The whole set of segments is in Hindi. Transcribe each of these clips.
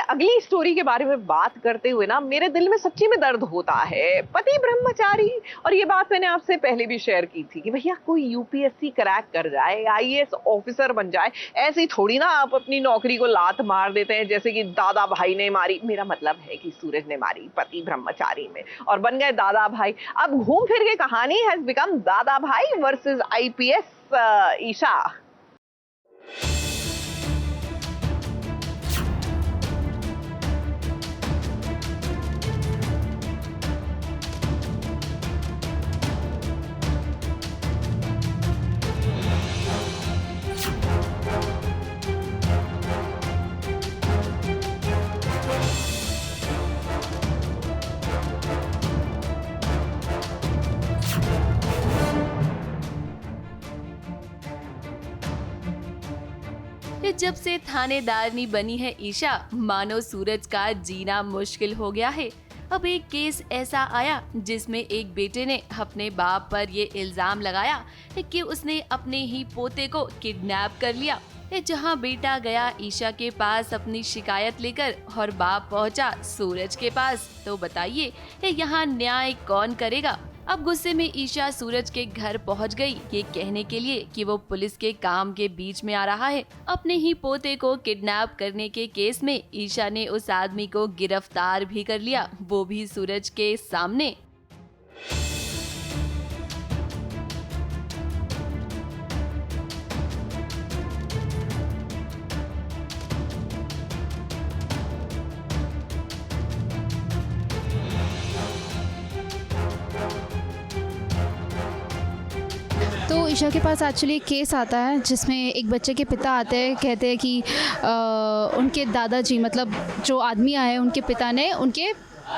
अगली स्टोरी के बारे में बात करते हुए ना मेरे दिल में सच्ची में दर्द होता है। पति ब्रह्मचारी, और ये बात मैंने आपसे पहले भी शेयर की थी कि भैया कोई यूपीएससी क्रैक कर जाए, आईएएस ऑफिसर बन जाए, ऐसे ही थोड़ी ना आप अपनी नौकरी को लात मार देते हैं जैसे कि दादा भाई ने मारी। मेरा मतलब है कि सूरज ने मारी पति ब्रह्मचारी में और बन गए दादा भाई। अब घूम फिर के कहानी हैज बिकम दादा भाई वर्सेस आईपीएस ईशा। जब से थानेदारनी बनी है ईशा, मानो सूरज का जीना मुश्किल हो गया है। अब एक केस ऐसा आया जिसमें एक बेटे ने अपने बाप पर ये इल्जाम लगाया कि उसने अपने ही पोते को किडनैप कर लिया। जहां बेटा गया ईशा के पास अपनी शिकायत लेकर और बाप पहुंचा सूरज के पास, तो बताइए यहाँ न्याय कौन करेगा। अब गुस्से में ईशा सूरज के घर पहुंच गई ये कहने के लिए कि वो पुलिस के काम के बीच में आ रहा है। अपने ही पोते को किडनैप करने के केस में ईशा ने उस आदमी को गिरफ्तार भी कर लिया, वो भी सूरज के सामने। तो ईशा के पास एक्चुअली एक केस आता है जिसमें एक बच्चे के पिता आते हैं, कहते हैं कि उनके दादाजी, मतलब जो आदमी आए उनके पिता ने उनके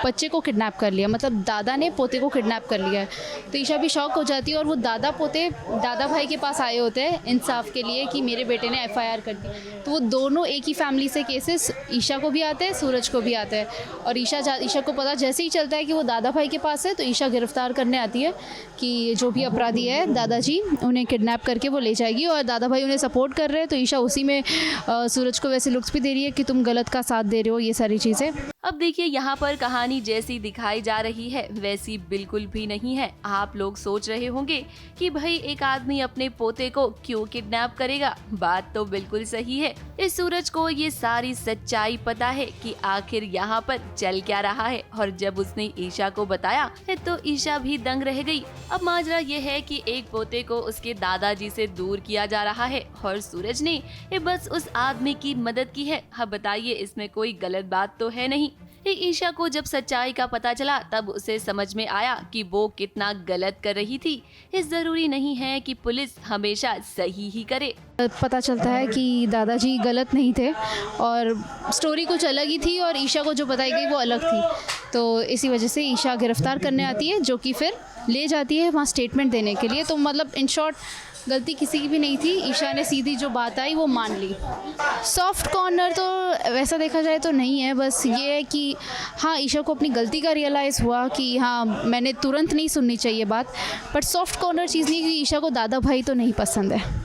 बच्चे को किडनैप कर लिया, मतलब दादा ने पोते को किडनैप कर लिया है। तो ईशा भी शॉक हो जाती है और वो दादा पोते दादा भाई के पास आए होते हैं इंसाफ के लिए कि मेरे बेटे ने एफआईआर कर दी। तो वो दोनों एक ही फैमिली से केसेस ईशा को भी आते हैं, सूरज को भी आता है। और ईशा को पता जैसे ही चलता है कि वो दादा भाई के पास है, तो ईशा गिरफ्तार करने आती है कि जो भी अपराधी है दादाजी, उन्हें किडनैप करके वो ले जाएगी। और दादा भाई उन्हें सपोर्ट कर रहे हैं, तो ईशा उसी में सूरज को वैसे लुक्स भी दे रही है कि तुम गलत का साथ दे रहे हो, ये सारी चीज़ें। अब देखिए यहाँ पर कहानी जैसी दिखाई जा रही है वैसी बिल्कुल भी नहीं है। आप लोग सोच रहे होंगे कि भाई एक आदमी अपने पोते को क्यों किडनैप करेगा। बात तो बिल्कुल सही है। इस सूरज को ये सारी सच्चाई पता है कि आखिर यहाँ पर चल क्या रहा है, और जब उसने ईशा को बताया तो ईशा भी दंग रह गई। अब माजरा ये है कि एक पोते को उसके दादाजी से दूर किया जा रहा है और सूरज ने बस उस आदमी की मदद की है। अब बताइए इसमें कोई गलत बात तो है नहीं। ईशा को जब सच्चाई का पता चला तब उसे समझ में आया कि वो कितना गलत कर रही थी। इस जरूरी नहीं है कि पुलिस हमेशा सही ही करे। पता चलता है कि दादाजी गलत नहीं थे और स्टोरी कुछ अलग ही थी और ईशा को जो बताई गई वो अलग थी। तो इसी वजह से ईशा गिरफ्तार करने आती है, जो कि फिर ले जाती है वहाँ स्टेटमेंट देने के लिए। तो मतलब इन शॉर्ट गलती किसी की भी नहीं थी, ईशा ने सीधी जो बात आई वो मान ली। सॉफ्ट कॉर्नर तो वैसा देखा जाए तो नहीं है, बस ये है कि हाँ ईशा को अपनी गलती का रियलाइज़ हुआ कि हाँ मैंने तुरंत नहीं सुननी चाहिए बात। बट सॉफ्ट कॉर्नर चीज़ नहीं कि ईशा को दादा भाई तो नहीं पसंद है।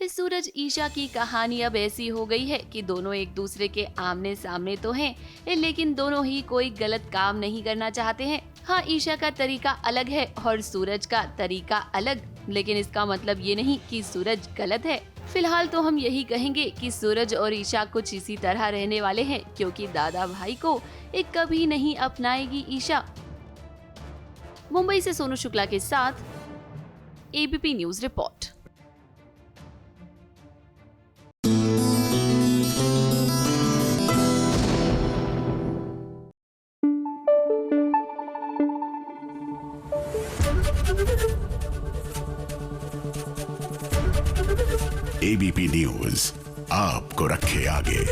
सूरज ईशा की कहानी अब ऐसी हो गई है कि दोनों एक दूसरे के आमने सामने तो हैं, लेकिन दोनों ही कोई गलत काम नहीं करना चाहते हैं। हाँ, ईशा का तरीका अलग है और सूरज का तरीका अलग, लेकिन इसका मतलब ये नहीं कि सूरज गलत है। फिलहाल तो हम यही कहेंगे कि सूरज और ईशा कुछ इसी तरह रहने वाले हैं, क्योंकि दादा भाई को एक कभी नहीं अपनाएगी ईशा। मुंबई से सोनू शुक्ला के साथ ABP news report. ABP news आपको रखे आगे।